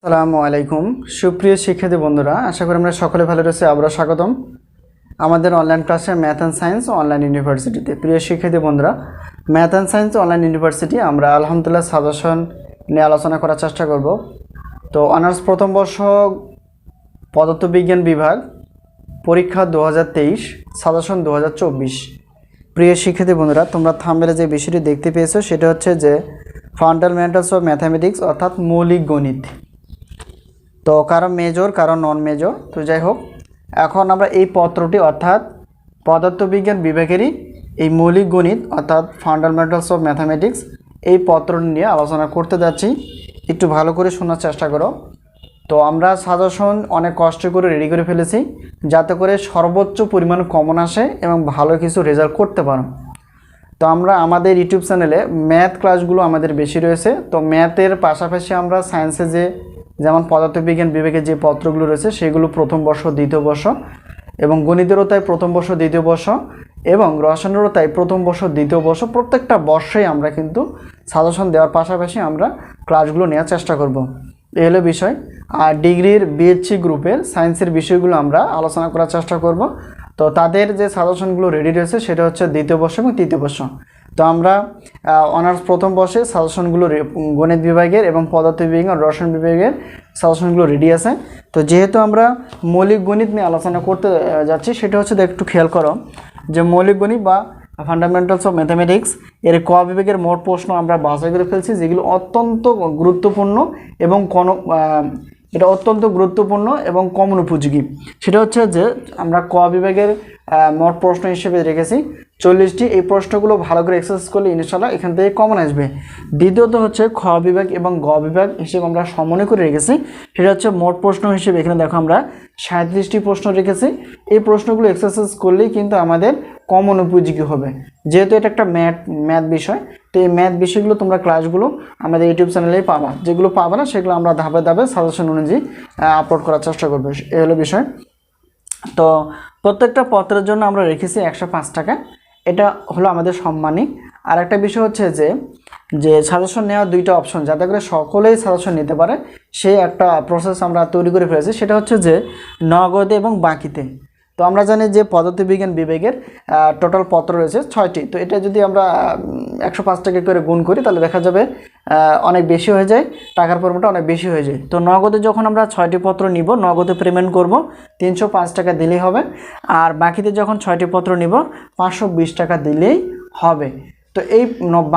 আসসালামু আলাইকুম সুপ্রিয় শিক্ষার্থী বন্ধুরা, আশা করি আমরা সকলে ভালো রয়েছে। আবারও স্বাগতম আমাদের অনলাইন ক্লাসে ম্যাথ অ্যান্ড সায়েন্স অনলাইন ইউনিভার্সিটিতে। প্রিয় শিক্ষার্থী বন্ধুরা, math and science online university আমরা আলহামদুলিল্লাহ সাজেশন নিয়ে আলোচনা করার চেষ্টা করব। তো অনার্স প্রথম বর্ষ পদার্থবিজ্ঞান বিভাগ পরীক্ষা 2023 সাজেশন 2024। প্রিয় শিক্ষার্থী বন্ধুরা, তোমরা থাম্বনেলে যে বিষয়টি দেখতে পেয়েছো সেটা হচ্ছে যে ফান্ডামেন্টালস অফ ম্যাথামেটিক্স অর্থাৎ মৌলিক গণিত। তো কারো মেজর কারো নন মেজর, তো যাই হোক, এখন আমরা এই পত্রটি অর্থাৎ পদার্থবিজ্ঞান বিভাগেরই এই মৌলিক গণিত অর্থাৎ ফান্ডামেন্টালস অফ ম্যাথামেটিক্স এই পত্রটি নিয়ে আলোচনা করতে যাচ্ছি। একটু ভালো করে শোনার চেষ্টা করো। তো আমরা সাজেশন অনেক কষ্ট করে রেডি করে ফেলেছি যাতে করে সর্বোচ্চ পরিমাণ কমন আসে এবং ভালো কিছু রেজাল্ট করতে পারো। তো আমরা আমাদের ইউটিউব চ্যানেলে ম্যাথ ক্লাসগুলো আমাদের বেশি রয়েছে। তো ম্যাথের পাশাপাশি আমরা সায়েন্সে যেমন পদার্থবিজ্ঞান বিভাগের যে পত্রগুলো রয়েছে সেগুলো প্রথম বর্ষ দ্বিতীয় বর্ষ, এবং গণিতেরও তাই প্রথম বর্ষ দ্বিতীয় বর্ষ, এবং রসায়নেরও তাই প্রথম বর্ষ দ্বিতীয় বর্ষ, প্রত্যেকটা বর্ষেই আমরা কিন্তু সাজেশন দেওয়ার পাশাপাশি আমরা ক্লাসগুলো নেওয়ার চেষ্টা করব। এই হলো বিষয়। আর ডিগ্রির বিএসসি গ্রুপের সায়েন্সের বিষয়গুলো আমরা আলোচনা করার চেষ্টা করব। তো তাদের যে সাজেশনগুলো রেডি রয়েছে সেটা হচ্ছে দ্বিতীয় বর্ষ এবং তৃতীয় বর্ষ। তো আমরা অনার্স প্রথম বর্ষে সাজেশনগুলো গণিত বিভাগের এবং পদার্থবিজ্ঞান রসায়ন বিভাগের সাজেশনগুলো রেডি আছে। তো যেহেতু আমরা মৌলিক গণিত নিয়ে আলোচনা করতে যাচ্ছি, সেটা হচ্ছে একটু খেয়াল করো যে মৌলিক গণিত বা ফান্ডামেন্টালস অফ ম্যাথামেটিক্স এর ক বিভাগের মোট প্রশ্ন আমরা বাছাই করে ফেলছি, যেগুলো অত্যন্ত গুরুত্বপূর্ণ এবং এটা অত্যন্ত গুরুত্বপূর্ণ এবং কমন উপযোগী। সেটা হচ্ছে যে আমরা ক বিভাগের মোট প্রশ্ন হিসেবে রেখেছি 40টি। এই প্রশ্নগুলো ভালো করে এক্সারসাইজ করলে ইনশাআল্লাহ এখান থেকে কমন আসবে। দ্বিতীয়ত হচ্ছে খ বিভাগ এবং গ বিভাগ হিসেবে আমরা সমন্বয় করে রেখেছি। সেটা হচ্ছে মোট প্রশ্ন হিসেবে এখানে দেখো আমরা 37টি প্রশ্ন রেখেছি। এই প্রশ্নগুলো এক্সারসাইজ করলেই কিন্তু আমাদের কমন উপযোগী হবে, যেহেতু এটা একটা ম্যাথ বিষয়। তো এই ম্যাথ বিষয়গুলো তোমরা ক্লাসগুলো আমাদের ইউটিউব চ্যানেলেই পাবা, যেগুলো পাবা না সেগুলো আমরা ধাপে ধাপে সাজেশন অনুযায়ী আপলোড করার চেষ্টা করবো। এই হলো বিষয়। তো প্রত্যেকটা পত্রের জন্য আমরা রেখেছি 105 টাকা, এটা হলো আমাদের সম্মানী। আর একটা বিষয় হচ্ছে যে সাজেশন নেওয়ার দুইটা অপশন, যাতে করে সকলেই সাজেশন নিতে পারে সেই একটা প্রসেস আমরা তৈরি করে ফেলেছি। সেটা হচ্ছে যে নগদে এবং বাকিতে। তো আমরা জানি যে পদার্থবিজ্ঞান বিভাগের টোটাল পত্র রয়েছে 6টি। তো এটা যদি আমরা 105 টাকা করে গুণ করি তাহলে দেখা যাবে অনেক বেশি হয়ে যায়, টাকার পরিমাণটা অনেক বেশি হয়ে যায়। তো নগদে যখন আমরা 6টি পত্র নিব, নগদে পেমেন্ট করব 305 টাকা দিলেই হবে। আর বাকিতে যখন 6টি পত্র নিব 520 টাকা দিলেই হবে। তো এই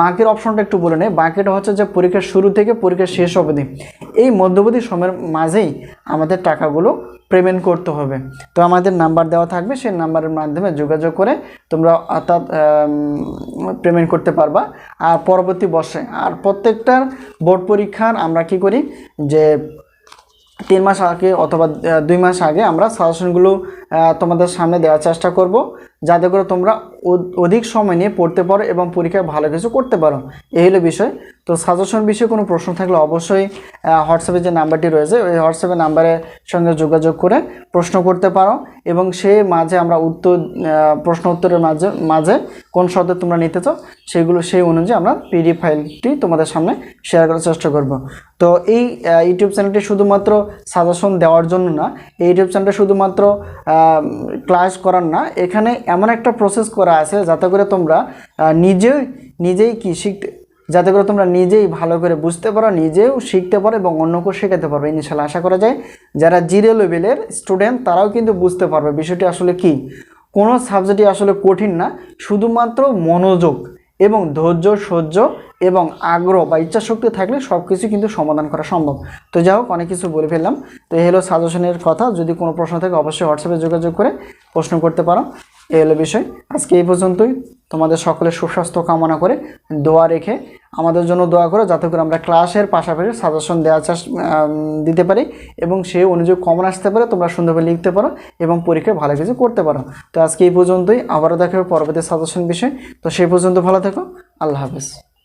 বাকির অপশনটা একটু বলে নেই। বাকিটা হচ্ছে যে পরীক্ষার শুরু থেকে পরীক্ষার শেষ অবধি এই মধ্যবর্তী সময়ের মাঝেই আমাদের টাকাগুলো পেমেন্ট করতে হবে। তো আমাদের নাম্বার দেওয়া থাকবে, সেই নাম্বারের মাধ্যমে যোগাযোগ করে তোমরা অর্থাৎ পেমেন্ট করতে পারবা। আর পরবর্তী বর্ষে আর প্রত্যেকটার বোর্ড পরীক্ষার আমরা কি করি যে 3 মাস আগে অথবা 2 মাস আগে আমরা সাজেশনগুলো তোমাদের সামনে দেওয়ার চেষ্টা করব, যাতে করে তোমরা অধিক সময় নিয়ে পড়তে পারো এবং পরীক্ষায় ভালো কিছু করতে পারো। এই হলো বিষয়। তো সাজেশন বিষয়ে কোনো প্রশ্ন থাকলে অবশ্যই হোয়াটসঅ্যাপে যে নাম্বারটি রয়েছে ওই হোয়াটসঅ্যাপের নাম্বারের সঙ্গে যোগাযোগ করে প্রশ্ন করতে পারো, এবং সেই মাঝে আমরা প্রশ্ন উত্তরের মাঝে কোন শব্দ তোমরা নিতে চাও সেই অনুযায়ী আমরা পিডিএফ ফাইলটি তোমাদের সামনে শেয়ার করার চেষ্টা করব। তো এই ইউটিউব চ্যানেলটি শুধুমাত্র সাজেশন দেওয়ার জন্য না, এই ইউটিউব চ্যানেলটা শুধুমাত্র ক্লাস করার না, এখানে এমন একটা প্রসেস করা আছে যাতে করে তোমরা নিজেই যাতে করে তোমরা নিজেই ভালো করে বুঝতে পারো, নিজেও শিখতে পারো এবং অন্যকেও শেখাতে পারবে। ইনশাআল্লাহ আশা করা যায় যারা জিরো লেভেলের স্টুডেন্ট তারাও কিন্তু বুঝতে পারবে বিষয়টি আসলে কি। কোনো সাবজেক্টই আসলে কঠিন না, শুধুমাত্র মনোযোগ এবং ধৈর্য সহ্য এবং আগ্রহ বা ইচ্ছা শক্তি থাকলে সব কিছু কিন্তু সমাধান করা সম্ভব। তো যাই হোক, অনেক কিছু বলে ফেললাম। তো এই হলো সাজেশনের কথা। যদি কোনো প্রশ্ন থাকে অবশ্যই হোয়াটসঅ্যাপে যোগাযোগ করে প্রশ্ন করতে পারো। এই হলো বিষয়। আজকে এই পর্যন্তই। তোমাদের সকলের সুস্বাস্থ্য কামনা করে দোয়া রেখে আমাদের জন্য দোয়া করো, যাতে করে আমরা ক্লাসের পাশাপাশি সাজেশন দিতে পারি এবং সেই অনুযায়ী কমন আসতে পারে, তোমরা সুন্দরভাবে লিখতে পারো এবং পরীক্ষায় ভালো কিছু করতে পারো। তো আজকে এই পর্যন্তই। আবারও দেখা হবে পরবর্তী সাজেশন বিষয়। তো সেই পর্যন্ত ভালো থেকো। আল্লাহ হাফেজ।